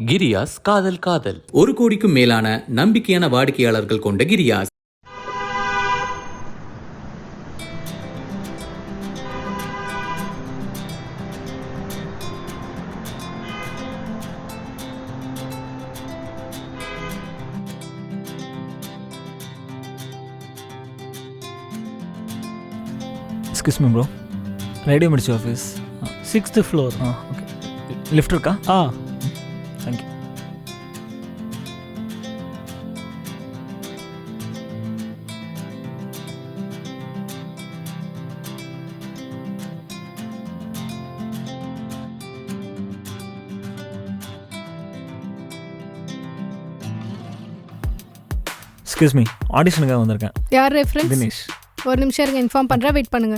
கிரியாஸ் காதல் காதல் 1 கோடிக்கும் மேலான நம்பிக்கையான வாடிக்கையாளர்கள் கொண்ட கிரியாஸ். எக்ஸ்கியூஸ் மீ ப்ரோ, ரேடியோ முடிச்சு office 6th floor. Okay. Lift இருக்கா? தேங்க்யூ. எக்ஸ்கியூஸ் மீ, ஆடிஷனுக்காக வந்திருக்கேன். யார் ரெஃபரன்ஸ்? தினேஷ். ஒரு நிமிஷம் இருங்க, இன்ஃபார்ம் பண்ணுறேன், வெயிட் பண்ணுங்க.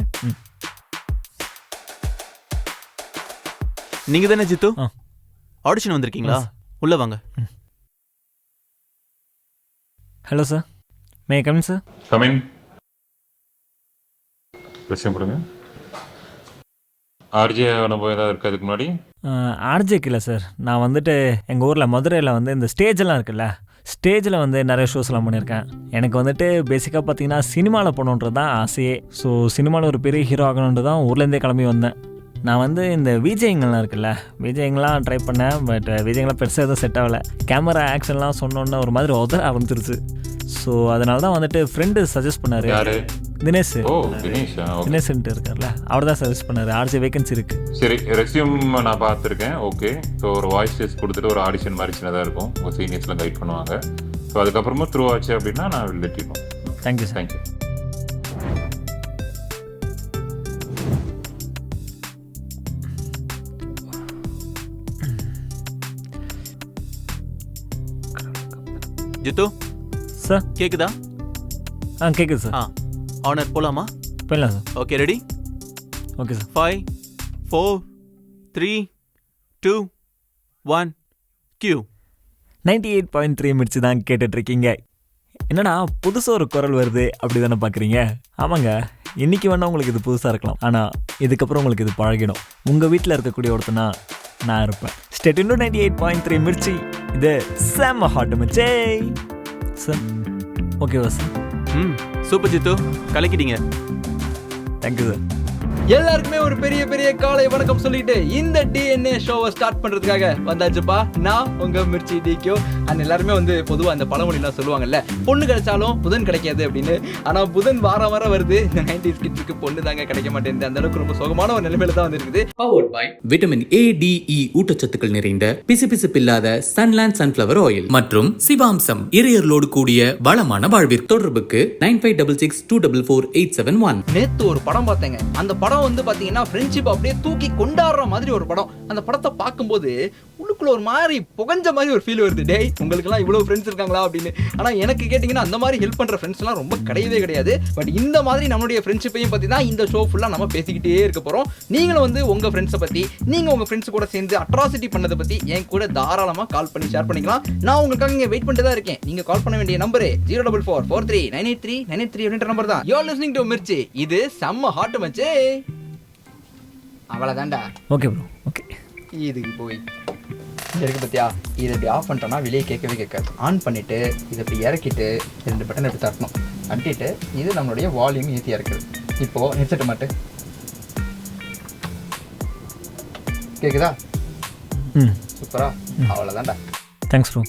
நீங்க தானே ஜித்து? ஆ. ஆடிஷன் வந்திருக்கீங்களா? உள்ள வாங்க. Hello sir, may come sir? Coming. பிரச்சனை கொடுங்க. ஆர்ஜே அனுபவம் ஏதாவது இருக்குது அதுக்கு முன்னாடி? ஆர்ஜேக்கு இல்லை சார், நான் வந்துட்டு எங்கள் ஊரில் மதுரையில் வந்து இந்த ஸ்டேஜெல்லாம் இருக்குல்ல, ஸ்டேஜில் வந்து நிறைய ஷோஸ்லாம் பண்ணியிருக்கேன். எனக்கு வந்துட்டு பேசிக்காக பார்த்தீங்கன்னா சினிமாவில் போகணுன்றது தான் ஆசையே. ஸோ சினிமாவில் ஒரு பெரிய ஹீரோ ஆகணுன்றது தான் ஊர்லேருந்தே கிளம்பி வந்தேன். நான் வந்து இந்த விஜயங்கள்லாம் இருக்குல்ல, விஜயங்கள்லாம் ட்ரை பண்ணேன். பட் விஜயங்கள்லாம் பெருசாக எதுவும் செட் ஆகலை. கேமரா ஆக்ஷன்லாம் சொன்னோன்னே ஒரு மாதிரி உதற ஆரம்பிச்சிருச்சு. ஸோ அதனால தான் வந்துட்டு ஃப்ரெண்டு சஜஸ்ட் பண்ணார். யாரு? தினேஷ். ஓ தினேஷா? தினேஷ்ன்ட்டு இருக்கார்ல, அவர் தான் சஜஸ்ட் பண்ணார். ஆர்ஜே வேகன்சி இருக்குது. சரி, ரெஸ்யூம் நான் பார்த்துருக்கேன். ஓகே. ஸோ ஒரு வாய்ஸ் டெஸ்ட் கொடுத்துட்டு ஒரு ஆடிஷன் மாதிரி சின்னதாக இருக்கும். உங்கள் சீனியர்ஸ்லாம் கைட் பண்ணுவாங்க. ஸோ அதுக்கப்புறமா த்ரூ ஆச்சு அப்படின்னா நான் விட்டுருக்கோம். Thank you sir. Thank you. Jithu sir கேக்குதா? கேட்குது சார். ஆனர் போலாமா? போயிடலாம் sir. Okay, ready? Okay sir. 5 4 3 2 1 cue. 98.3 Mirchi தான் கேட்டுட்ருக்கீங்க. என்னடா புதுசாக ஒரு குரல் வருது அப்படி தானே பார்க்குறீங்க? ஆமாங்க, இன்றைக்கி வேணால் உங்களுக்கு இது புதுசாக இருக்கலாம், ஆனால் இதுக்கப்புறம் உங்களுக்கு இது பழகிடும். உங்கள் வீட்டில் இருக்கக்கூடிய ஒருத்தனா நான் இருப்பேன். ஸ்டேட் இன்னும் 98.3 மிர்ச்சி. இது செம்ம ஹாட் மிர்ச்சே சார். ஓகேவா சார்? சூப்பர் ஜித்து, கலக்கிட்டீங்க. Thank you sir. எல்லாருக்குமே ஒரு பெரிய பெரிய காலை வணக்கம் சொல்லிட்டு இந்த டிஎன்ஏ ஷோவை ஸ்டார்ட் பண்றதுக்காக வந்தாச்சுப்பா. நான் உங்க மிர்ச்சி டிக்யூ. அண்ட் எல்லாருமே வந்து பொதுவாக அந்த பழமொழிலாம் சொல்லுவாங்கல்ல, பொண்ணு கிடைச்சாலும் புதன் கிடைக்காது அப்படின்னு. ஆனால் புதன் வாரம் வாரம் வருது. இந்த 90s கிட்ஸுக்கு பொண்ணு தாங்க கிடைக்க மாட்டேங்குது. அந்த அளவுக்கு ரொம்ப சுகமான ஒரு நிலைமையில தான் வந்துருக்குது. Powered by vitamin A, D, E ஊட்டச்சத்துக்கள் நிறைந்த பிசுபிசுப்பில்லாத சன்லேண்ட் சன்ஃபிளவர் ஆயில் மற்றும் சிவாம்சம் இறையர்களோடு கூடிய வளமான வாழ்விற்கு. தொடர்புக்கு 9566244871. நேத்து ஒரு படம் பார்த்தேங்க. அந்த படம் வந்து பாத்தீங்கன்னா ஃப்ரெண்ட்ஷிப் அப்படியே தூக்கி கொண்டாடுற மாதிரி ஒரு படம். அந்த படத்தை பார்க்கும்போது உள்ளுக்குள்ள ஒரு மாதிரி புகஞ்ச மாதிரி ஒரு ஃபீல் வருது. டேய், உங்களுக்கு எல்லாம் இவ்வளவு ஃப்ரெண்ட்ஸ் இருக்காங்களா அப்படின்னு. ஆனா எனக்கு கேட்டீங்கன்னா அந்த மாதிரி ஹெல்ப் பண்ற ஃப்ரெண்ட்ஸ் எல்லாம் ரொம்ப கிடையவே கிடையாது. பட் இந்த மாதிரி நம்மளுடைய ஃப்ரெண்ட்ஷிப்பையும் பத்தி தான் இந்த ஷோ ஃபுல்லா நம்ம பேசிக்கிட்டே இருக்க போறோம். நீங்களும் வந்து உங்க ஃப்ரெண்ட்ஸை பத்தி, நீங்க உங்க ஃப்ரெண்ட்ஸ் கூட சேர்ந்து அட்ராசிட்டி பண்ணதை பத்தி என் கூட தாராளமா கால் பண்ணி ஷேர் பண்ணிக்கலாம். நான் உங்களுக்காக இங்க வெயிட் பண்ணிட்டு தான் இருக்கேன். நீங்க கால் பண்ண வேண்டிய நம்பர் 04443983983 அப்படின்ற நம்பர் தான். You are listening to Mirchi. இது செம்ம ஹாட் மச்சே. அவ்வளோதான்டா. Okay bro. ஓகே, இதுக்கு போய் இருக்கு பத்தியா, இதை இப்படி ஆஃப் பண்ணிட்டோன்னா வெளியே கேட்கவே கேட்காது. ஆன் பண்ணிவிட்டு இதை இப்படி இறக்கிட்டு 2 பட்டன் இப்படி தட்டணும். தட்டிட்டு இது நம்மளுடைய வால்யூம் ஏற்றி இறக்குது. இப்போது ஹெட்செட்டை மாட்டு. கேட்குதா? சூப்பரா. அவ்வளோதான்டா. Thanks bro.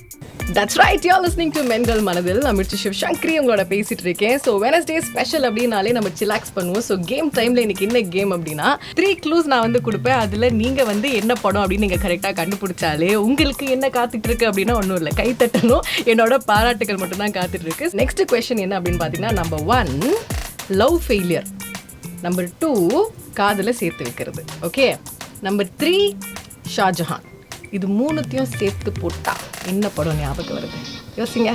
That's right, you are listening to மென்கள் மனதில். நான் மிர்ச்சி சிவசங்கரி உங்களோட பேசிட்டு இருக்கேன். ஸோ வெனஸ்டே ஸ்பெஷல் அப்படின்னாலே நம்ம சிலாக்ஸ் பண்ணுவோம். ஸோ கேம் டைமில் இன்னைக்கு என்ன கேம் அப்படின்னா 3 க்ளூஸ் நான் வந்து கொடுப்பேன். அதில் நீங்கள் வந்து என்ன படம் அப்படின்னு நீங்கள் கரெக்டாக கண்டுபிடிச்சாலே உங்களுக்கு என்ன காத்துட்டு இருக்கு அப்படின்னா ஒன்றும் இல்லை, கை தட்டணும். என்னோட பாராட்டுகள் மட்டும்தான் காத்துட்டு இருக்கு. நெக்ஸ்ட் கொஸ்டின் என்ன அப்படின்னு பார்த்தீங்கன்னா, நம்பர் 1 லவ் ஃபெயிலியர், நம்பர் 2 காதில் சேர்த்து வைக்கிறது, ஓகே, நம்பர் 3 ஷாஜஹான். இது 3த்தையும் சேர்த்து போட்டா என்ன படம் ஞாபகம் வருது? யோசிங்க.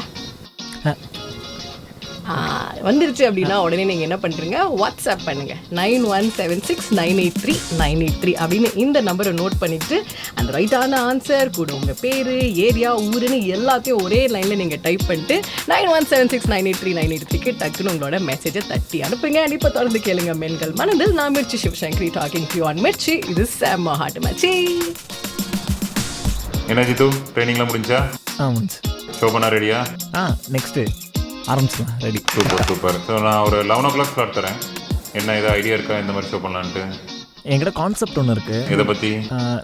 வந்துருச்சு அப்படின்னா உடனே நீங்கள் என்ன பண்ணுறீங்க, வாட்ஸ்அப் பண்ணுங்கள் 9176983983 அப்படின்னு இந்த நம்பரை நோட் பண்ணிவிட்டு அந்த ரைட்டான ஆன்சர் கூட உங்கள் பேர், ஏரியா, ஊருன்னு எல்லாத்தையும் ஒரே லைனில் நீங்கள் டைப் பண்ணிட்டு 9176983983 டக்குன்னு உங்களோட மெசேஜை தட்டி அனுப்புங்க. இப்போ தொடர்ந்து கேளுங்க மென்கள் மனதில். நான் Mirchi Sivasankari talking to you on Mirchi. இது செம்ம ஹாட் மச்சி. என்ன ஜித்து, ட்ரைனிங்லாம் முடிஞ்சா? முடிஞ்சு. ஷோ பண்ண ரெடியா? நெக்ஸ்ட்டு ஆரம்பிச்சிடலாம். ரெடி. Super super. ஸோ நான் ஒரு 11 o'clock ஸ்லாட் தரேன். என்ன ஏதாவது ஐடியா இருக்கா இந்த மாதிரி ஷோ பண்ணலான்ட்டு? என்கிட்ட கான்செப்ட் ஒன்று இருக்குது. இதை பற்றி?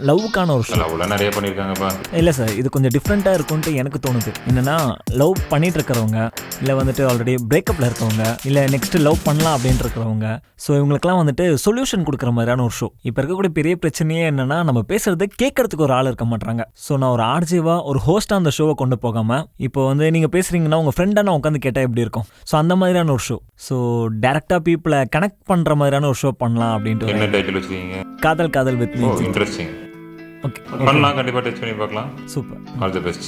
லவ்வுக்கான ஒரு ஷோ. லவ்லாம் நிறைய பண்ணியிருக்காங்கப்பா. இல்லை சார், இது கொஞ்சம் டிஃப்ரெண்ட்டாக இருக்கும்ன்ட்டு எனக்கு தோணுது. என்னென்னா லவ் பண்ணிகிட்டு இருக்கிறவங்க, இல்லை வந்துட்டு ஆல்ரெடி பிரேக்கப்பில் இருக்கவங்க, இல்லை நெக்ஸ்ட்டு லவ் பண்ணலாம் அப்படின்ட்டு இருக்கிறவங்க, ஸோ இவங்களுக்குலாம் வந்துட்டு சொல்யூஷன் கொடுக்குற மாதிரியான ஒரு ஷோ. இப்போ இருக்கக்கூடிய பெரிய பிரச்சனையே என்னென்னா நம்ம பேசுகிறது கேட்கறதுக்கு ஒரு ஆள் இருக்க மாட்டாங்க. ஸோ நான் ஒரு ஆர்ஜிவாக ஒரு ஹோஸ்ட்டாக அந்த ஷோவை கொண்டு போகாமல், இப்போ வந்து நீங்கள் பேசுகிறீங்கன்னா உங்கள் ஃப்ரெண்டாக நான் உட்காந்து கேட்டால் எப்படி இருக்கும்? ஸோ அந்த மாதிரியான ஒரு ஷோ. ஸோ டேரெக்டாக பீப்புளை கனெக்ட் பண்ணுற மாதிரியான ஒரு ஷோ பண்ணலாம் அப்படின்ட்டு. என்ன டைட்டில் வச்சுக்கீங்க? காதல் Kadhal with me. Interesting. Okay, பண்ணலாம். கண்டிப்பாக டச் பண்ணி பார்க்கலாம். Super. All the best.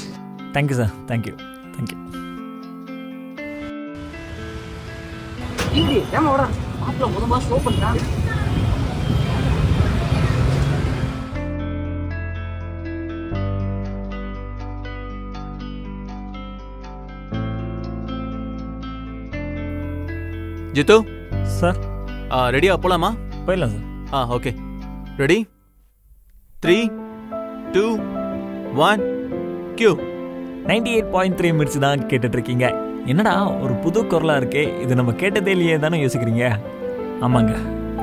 Thank you sir. Thank you. Thank you. Jithu sir ரெடியா போலாமா? போயிடலாம் sir. Okay. Ready 3 2 1 cue. 98.3 Mirchi தான் கேட்டுட்ருக்கீங்க. என்னடா ஒரு புது குரலாக இருக்கே, இது நம்ம கேட்டதே இல்லையே தானே யோசிக்கிறீங்க? ஆமாங்க,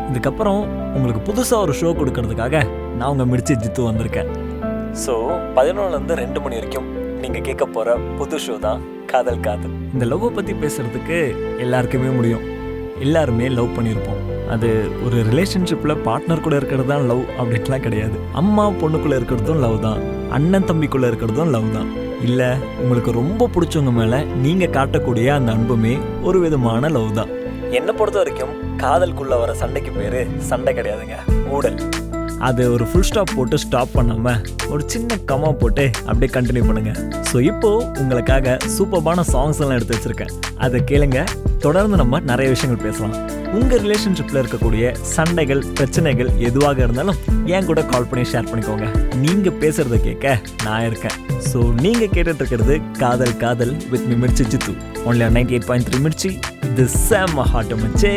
இதுக்கப்புறம் உங்களுக்கு புதுசாக ஒரு ஷோ கொடுக்கறதுக்காக நான் உங்கள் மிர்ச்சி ஜித்து வந்திருக்கேன். ஸோ 11லேருந்து 2 மணி வரைக்கும் நீங்கள் கேட்க போகிற புது ஷோ தான் காதல் காதல். இந்த லவ்வை பற்றி பேசுகிறதுக்கு எல்லாருக்குமே முடியும். எல்லாருமே லவ் பண்ணியிருப்போம். அது ஒரு ரிலேஷன்ஷிப்பில் பார்ட்னர் கூட இருக்கிறது தான் லவ் அப்படின்ட்டுலாம் கிடையாது. அம்மா பொண்ணுக்குள்ளே இருக்கிறதும் லவ் தான், அண்ணன் தம்பிக்குள்ளே இருக்கிறதும் லவ் தான். இல்லை உங்களுக்கு ரொம்ப பிடிச்சவங்க மேலே நீங்கள் காட்டக்கூடிய அந்த அன்புமே ஒரு விதமான லவ் தான். என்னை பொறுத்த வரைக்கும் காதலுக்குள்ளே வர சண்டைக்கு பேர் சண்டை கிடையாதுங்க, ஊடல். அது ஒரு ஃபுல் ஸ்டாப் போட்டு ஸ்டாப் பண்ணாமல் ஒரு சின்ன கமா போட்டு அப்படியே கண்டினியூ பண்ணுங்கள். ஸோ இப்போது உங்களுக்காக சூப்பர்பான சாங்ஸ் எல்லாம் எடுத்து வச்சுருக்கேன். அதை கேளுங்க. தொடர்ந்து நம்ம நிறைய விஷயங்கள் பேசலாம். உங்கள் ரிலேஷன்ஷிப்பில் இருக்கக்கூடிய சண்டைகள், பிரச்சனைகள் எதுவாக இருந்தாலும் என் கூட கால் பண்ணி ஷேர் பண்ணிக்கோங்க. நீங்கள் பேசுகிறத கேட்க நான் இருக்கேன். ஸோ நீங்கள் கேட்டுட்ருக்கிறது Kadhal Kadhal with me Mirchi Jithu. Only 98.3 Mirchi. இது செம்ம ஹாட் மச்சே.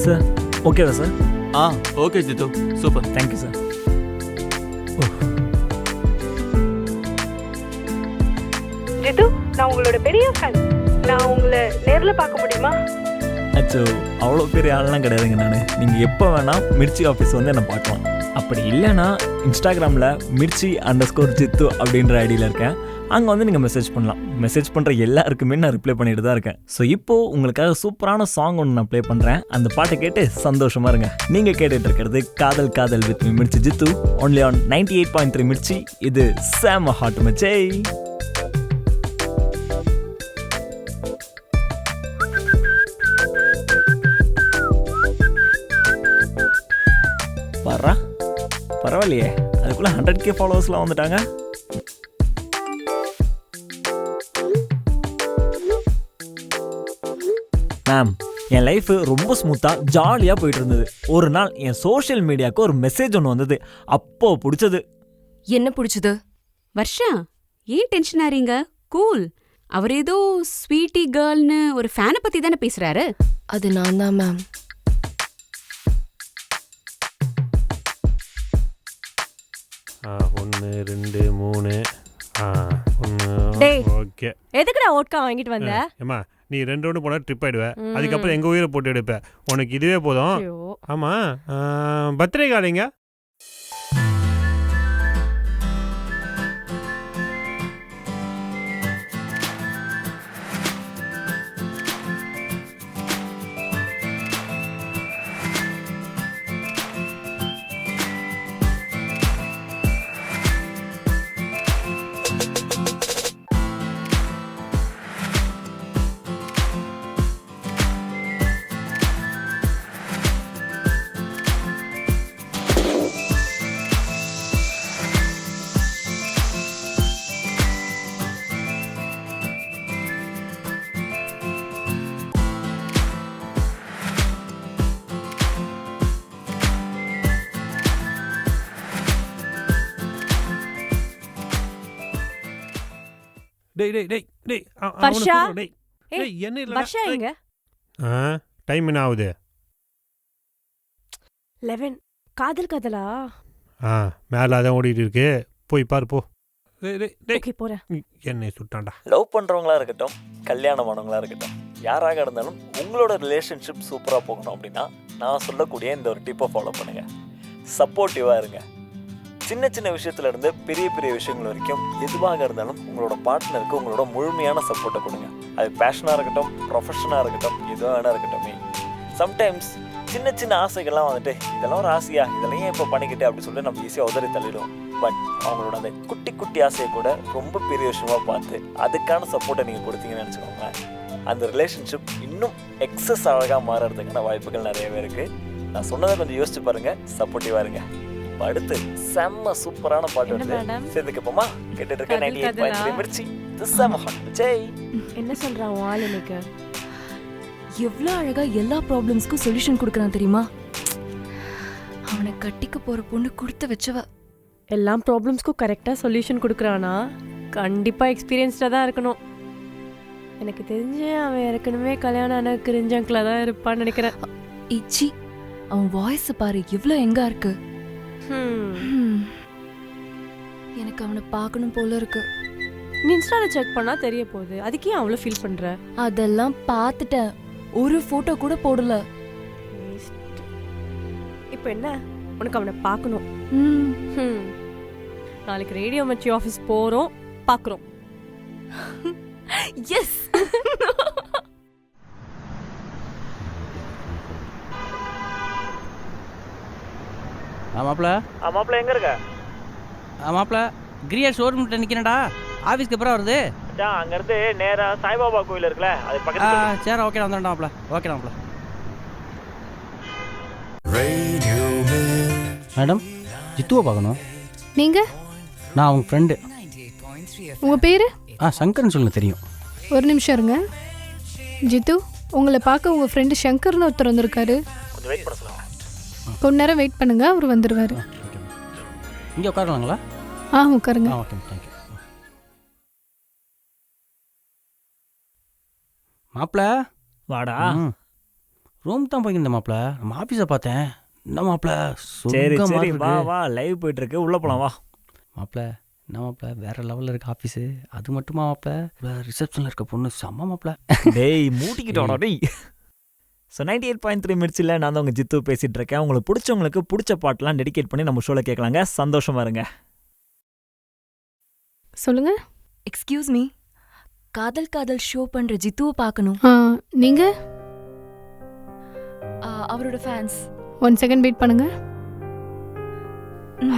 சார் ஓகேவா sir? Okay Jithu, super. Thank you sir. Jithu, நான் உங்களோட பெரிய ஃபேன். நான் உங்களை நேரில் பார்க்க முடியுமா? அச்சோ, அவ்வளோ பெரிய ஆள்லாம் கிடையாதுங்க நான். நீங்கள் எப்போ வேணால் மிர்ச்சி ஆஃபீஸ் வந்து என்னை பார்க்கலாம். அப்படி இல்லைன்னா இன்ஸ்டாகிராமில் மிர்ச்சி_ஜித்து அப்படின்ற ஐடியில் இருக்கேன். அங்கே வந்து நீங்கள் மெசேஜ் பண்ணலாம். மெசேஜ் பண்ணுற எல்லாருக்குமே நான் ரிப்ளை பண்ணிட்டு தான் இருக்கேன். ஸோ இப்போது உங்களுக்காக சூப்பரான சாங் ஒன்று நான் ப்ளே பண்ணுறேன். அந்த பாட்டை கேட்டு சந்தோஷமாக இருங்க. நீங்கள் கேட்டுட்டு இருக்கிறது Kadhal Kadhal with me Mirchi Jithu. Only on 98.3 Mirchi. இது செம்ம ஹாட் மச்சே. வர்றா, பரவாயில்லையே, அதுக்குள்ளே 100K ஃபாலோவர்ஸ்லாம் வந்துட்டாங்க. மேம், என் லைஃப் ரொம்ப ஸ்மூத்தாக ஜாலியாக போயிட்டு இருந்தது. ஒரு நாள் என் சோஷியல் மீடியாவுக்கு ஒரு மெசேஜ் ஒன்று வந்தது. அப்போ பிடிச்சது. என்ன பிடிச்சது? வர்ஷா, ஏன் டென்ஷன் ஆறீங்க? கூல். அவர் ஏதோ ஸ்வீட்டி கேர்ள்னு ஒரு ஃபேனை பற்றி தானே பேசுகிறாரு. அது நான் தான் மேம். ஒன்று 2 3 டேய். ஓகே. எதுக்குடா ஓட்கா வாங்கிட்டு வந்த? ஏம்மா, நீ 2 ரவுண்டு போனால் ட்ரிப் ஆகிடுவேன். அதுக்கப்புறம் எங்கள் உயிரை போட்டு எடுப்பேன். உனக்கு இதுவே போதும். ஆமாம், பர்த்டே காலிங்க. வர்ஷா. என்ன வர்ஷா எங்க? டைம் என்ன ஆகுது? 11. காதல் காதலா? மேலே அதான் ஓடிட்டு இருக்கு, போய் பாரு போ. ஓகே போறேன். என்னை சுட்டான்டா. லவ் பண்ணுறவங்களா இருக்கட்டும், கல்யாணமானவங்களா இருக்கட்டும், யாராக இருந்தாலும் உங்களோட ரிலேஷன்ஷிப் சூப்பராக போகணும் அப்படின்னா நான் சொல்லக்கூடிய இந்த ஒரு டிப்பை ஃபாலோ பண்ணுங்கள். சப்போர்ட்டிவாக இருங்க. சின்ன சின்ன விஷயத்துலேருந்து பெரிய பெரிய விஷயங்கள் வரைக்கும் எதுவாக இருந்தாலும் உங்களோட பார்ட்னருக்கு உங்களோட முழுமையான சப்போர்ட்டை கொடுங்க. அது பேஷனாக இருக்கட்டும், ப்ரொஃபஷனாக இருக்கட்டும், எதுவாக வேணா இருக்கட்டும். சம்டைம்ஸ் சின்ன சின்ன ஆசைகள்லாம் வந்துட்டு இதெல்லாம் ஒரு ஆசையா, இதெல்லாம் ஏன் இப்போ பண்ணிக்கிட்டு அப்படின்னு சொல்லிட்டு நம்ம ஈஸியாக உதறி தள்ளிடுவோம். பட் அவங்களோட அந்த குட்டி குட்டி ஆசையை கூட ரொம்ப பெரிய விஷயமாக பார்த்து அதுக்கான சப்போர்ட்டை நீங்கள் கொடுத்தீங்கன்னு நினச்சிக்கோங்க. அந்த ரிலேஷன்ஷிப் இன்னும் எக்ஸஸ் அழகாக மாறுறதுக்கான வாய்ப்புகள் நிறையவே இருக்குது. நான் சொன்னதை கொஞ்சம் யோசிச்சு பாருங்கள், சப்போர்ட்டிவாக இருங்க. இப்போ அடுத்து செம்ம சூப்பரான பாட்டு வந்து சேர்ந்துக்கு போமா கேட்டுட்டு இருக்கேன். 98.3 மிர்ச்சி. ஜெய். என்ன சொல்றான் ஆள் எனக்கு? எவ்வளோ அழகா எல்லா ப்ராப்ளம்ஸ்க்கும் சொல்யூஷன் கொடுக்குறான் தெரியுமா? அவனை கட்டிக்க போற பொண்ணு கொடுத்து வச்சவ. எல்லா ப்ராப்ளம்ஸ்க்கும் கரெக்டாக சொல்யூஷன் கொடுக்குறானா? கண்டிப்பாக எக்ஸ்பீரியன்ஸ்டாக தான் இருக்கணும். எனக்கு தெரிஞ்சு அவன் ஏற்கனவே கல்யாணம் ஆன கிரிஞ்சங்கில் தான் இருப்பான்னு நினைக்கிறேன். இச்சி, அவன் வாய்ஸ் பாரு எவ்வளோ எங்கா இருக்கு. எனக்கு அவனை பார்க்கணும் போல இருக்கு. நீ இன்ஸ்டாவில் செக் பண்ணா தெரிய போகுது. அதுக்கே அவ்வளோ ஃபீல் பண்ற? அதெல்லாம் பார்த்துட்டேன், ஒரு ஃபோட்டோ கூட போடல. இப்போ என்ன, உனக்கு அவனை பார்க்கணும். நாளைக்கு ரேடியோ மச்சி ஆஃபீஸ் போகிறோம், பார்க்குறோம். எஸ். மாப்பிள்ள எங்கே இருக்க? மாப்பிள்ள கிரியா ஷோரூம்கிட்ட நிற்கிறேன்டா. ஆஃபீஸ்க்கு அப்புறம் வருது. அங்கேருந்து நேராக சாய்பாபா கோயில் இருக்குல்ல, அது பக்கத்தில். சரி, ஓகே வந்துடும்டா மாப்பிள்ள. ஓகே மாப்பிள்ள. மேடம், ஜித்துவை பார்க்கணும். நீங்க? நான் உங்கள் ஃப்ரெண்டு. உங்க பேரு? சங்கர்னு சொல்லுங்க, தெரியும். ஒரு நிமிஷம் இருங்க. ஜித்து, உங்களை பார்க்க உங்க ஃப்ரெண்டு சங்கர்னு ஒருத்தர் வந்திருக்காரு. கொஞ்சம் வெயிட் பண்ண சொல்லுங்க. கொஞ்ச நேரம் வெயிட் பண்ணுங்க, அவர் வந்துருவாரு. இங்கே உட்காரலாங்களா? உட்காருங்க. Okay, thank you. மாப்பிள்ள வாடா. ரூம் தான் போய்க்கிருந்தேன் மாப்பிள்ள. நம்ம ஆஃபீஸை பார்த்தேன். என்ன மாப்பிள்ள? சரி சரி, வா வா, லைவ் போயிட்டு இருக்கு, உள்ளே போகலாம் வா. மாப்பிள்ள என்ன மாப்பிள்ள, வேற லெவலில் இருக்க ஆஃபீஸு. அது மட்டுமா மாப்பிள்ள, ரிசப்ஷனில் இருக்க பொண்ணு செம்ம மாப்பிள்ள. டேய் மூட்டிக்கிட்டோடா டேய். ஸோ 98.3 மிர்ச்சியில் நான் தான் உங்கள் ஜித்து பேசிகிட்டு இருக்கேன். உங்களுக்கு பிடிச்சவங்களுக்கு பிடிச்ச பாட்டெலாம் டெடிகேட் பண்ணி நம்ம ஷோவில் கேட்கலாங்க. சந்தோஷமாக இருங்க. சொல்லுங்க. எக்ஸ்கியூஸ் மீ, காதல் காதல் ஷோ பண்ற ஜித்துவை பார்க்கணும். நீங்க? அவரோட ஃபேன்ஸ். 1 செகண்ட் வெயிட் பண்ணுங்க.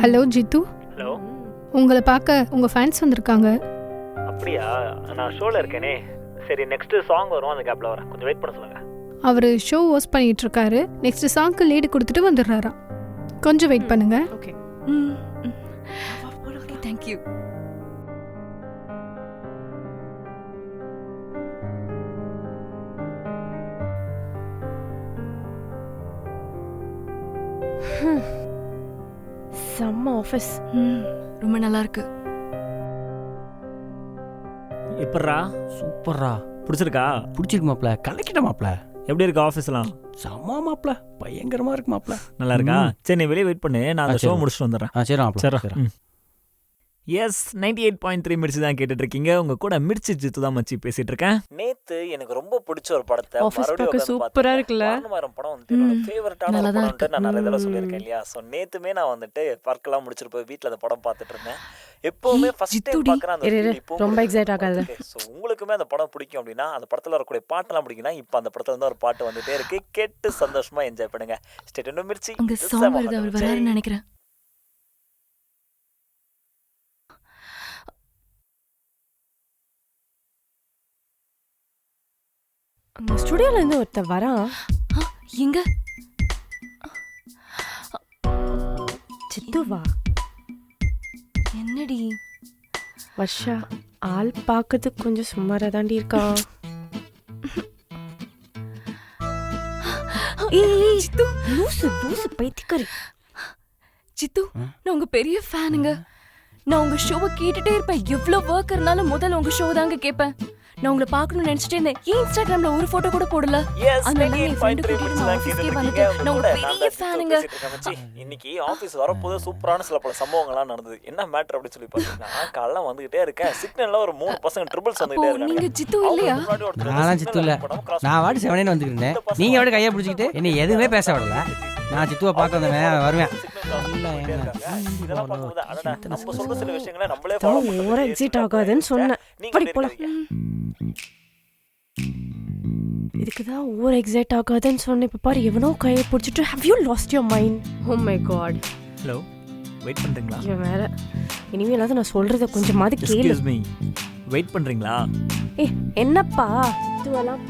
ஹலோ ஜித்து. ஹலோ. உங்களை பார்க்க உங்க ஃபேன்ஸ் வந்திருக்காங்க. அப்படியா? நான் ஷோவில் இருக்கேனே. சரி, நெக்ஸ்ட் சாங் வரும், அந்த கேப்பில் வரேன், கொஞ்சம் வெயிட் பண்ண சொல்லுங்க. அவர் ஷோ ஹோஸ்ட் பண்ணிட்டு இருக்காரு. நெக்ஸ்ட் சாங்க்கு லீடு கொடுத்துட்டு வந்துடுறாராம். கொஞ்சம் வெயிட் பண்ணுங்க. ஓகே. Thank you. செம்ம ஆஃபீஸ். ரொம்ப நல்லா இருக்கு. எப்பட்றா? சூப்பர்ரா. பிடிச்சிருக்கா? பிடிச்சிருக்கு மாப்பிள்ள. கலக்கிட்ட மாப்பிள்ள. எப்படி இருக்கு ஆஃபீஸ்லாம்? செம்ம மாப்பிள்ள, பயங்கரமாக இருக்கு மாப்பிள்ள. நல்லா இருக்கா? சரி, நீ வெளியே வெயிட் பண்ணு, நான் அந்த ஷோ முடிச்சுட்டு வந்துடுறேன். சரி மாப்பிள்ள. சரி. எஸ், 98.3 மிர்ச்சி தான் கேட்டுட்டு இருக்கீங்க. உங்க கூட மிர்ச்சி ஜித்து தான் மச்சி பேசிட்டு இருக்கேன். நேத்து எனக்கு ரொம்ப பிடிச்ச ஒரு படத்தை ஆஃபீஸ் பார்க்க சூப்பரா இருக்குல்ல. படம் வந்து என்னோட ஃபேவரட்டான ஒரு படம்னு நான் நிறைய தடவை சொல்லியிருக்கேன் இல்லையா? ஸோ நேத்துமே நான் வந்துட்டு ஒர்க்கெல்லாம் முடிச்சிட்டு போய் வீட்டில் அந்த படம் பார்த்துட்டு இருந்தேன். எப்பவுமே ஃபர்ஸ்ட் டைம் பார்க்குறேன் அந்த. ரொம்ப எக்ஸைட் ஆகாத. ஸோ உங்களுக்குமே அந்த படம் பிடிக்கும் அப்படின்னா, அந்த படத்தில் வரக்கூடிய பாட்டெல்லாம் பிடிக்குன்னா, இப்போ அந்த படத்துல இருந்து ஒரு பாட்டு வந்துட்டே இருக்கு. கேட்டு சந்தோஷமா என்ஜாய் பண்ணுங்க. Stay tuned Mirchi. உங்க சாங் வருது, அவர் வராருன்னு நினைக்கிறேன். அந்த ஸ்டுடியோல இருந்து ஒருத்தர் வரான். எங்க? ஜித்துவா? என்னடி வர்ஷா, ஆள் பார்க்கறதுக்கு கொஞ்சம் சுமாரா தாண்டி இருக்கா. ஜித்து, லூசு பைத்தியக்காரி. ஜித்து, நான் உங்க பெரிய ஃபேனுங்க. நான் உங்க ஷோவை கேட்டுட்டே இருப்பேன். எவ்வளவு ஒர்க் இருந்தாலும் முதல்ல உங்க ஷோ தாங்க கேட்பேன். நான் உங்களை பார்க்கணும்னு நினைச்சிட்டே இருந்தேன். ஏன் இன்ஸ்டாகிராம்ல ஒரு போட்டோ கூட போடல? அதனால என் ஃப்ரெண்ட் கூட்டிட்டு நான் ஆபீஸ்க்கே வந்துட்டேன். நான் ஒரு பெரிய ஃபேனுங்க. இன்னைக்கு ஆஃபீஸ் வரப்போது சூப்பரான சில பல சம்பவங்கள்லாம் நடந்தது. என்ன மேட்டர் அப்படின்னு சொல்லி பார்த்தீங்கன்னா, காலைல வந்துகிட்டே இருக்கேன், சிக்னல்ல ஒரு 3 பசங்க ட்ரிபிள்ஸ் வந்துகிட்டே இருக்காங்க. நீங்க ஜித்து இல்லையா? நான்லாம் சித்து இல்லை. நான் வாடி 7 வந்துருந்தேன். நீங்கள் எப்படி கையை பிடிச்சிக்கிட்டு என்னை எதுவுமே பேச விடல. நான் சித்துவை பார்க்க வந்தேன், வருவேன். நம்ம சொல்ற சில விஷயங்களை நம்மளே ஃபாலோ பண்ணி ஓவர் எக்ஸிட் ஆகாதுன்னு சொன்னேன். படி போலாம். இதுக்கு தான் ஓவர் எக்ஸைட் ஆகாதுன்னு சொன்னேன். இப்போ பாரு எவனோ கையை பிடிச்சிட்டு have you lost your mind? Oh my god. Hello, wait பண்ணுறீங்களா? இவன் வேற இனிமேலாவது நான் சொல்றத கொஞ்சமாவது கேளு. எக்ஸ்கியூஸ் மீ, வெயிட் பண்ணுறீங்களா? என்னப்பா இதுவெல்லாம்?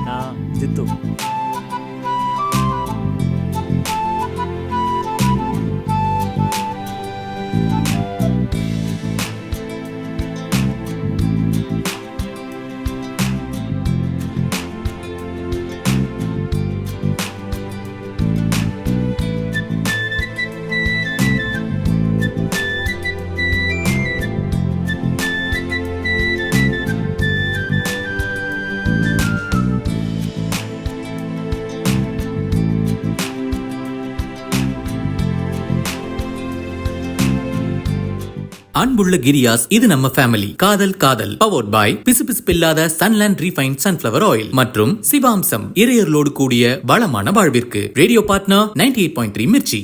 நான் ஜித்து. அன்புள்ள கிரியாஸ், இது நம்ம ஃபேமிலி. காதல் காதல் பவர்ட் பாய் பிசுபிசுப்பில்லாத சன்லேண்ட் ரீஃபைண்ட் சன்ஃபிளவர் ஆயில் மற்றும் சிவாம்சம் இறையர்களோடு கூடிய வளமான வாழ்விற்கு. Radio partner 98.3 Mirchi.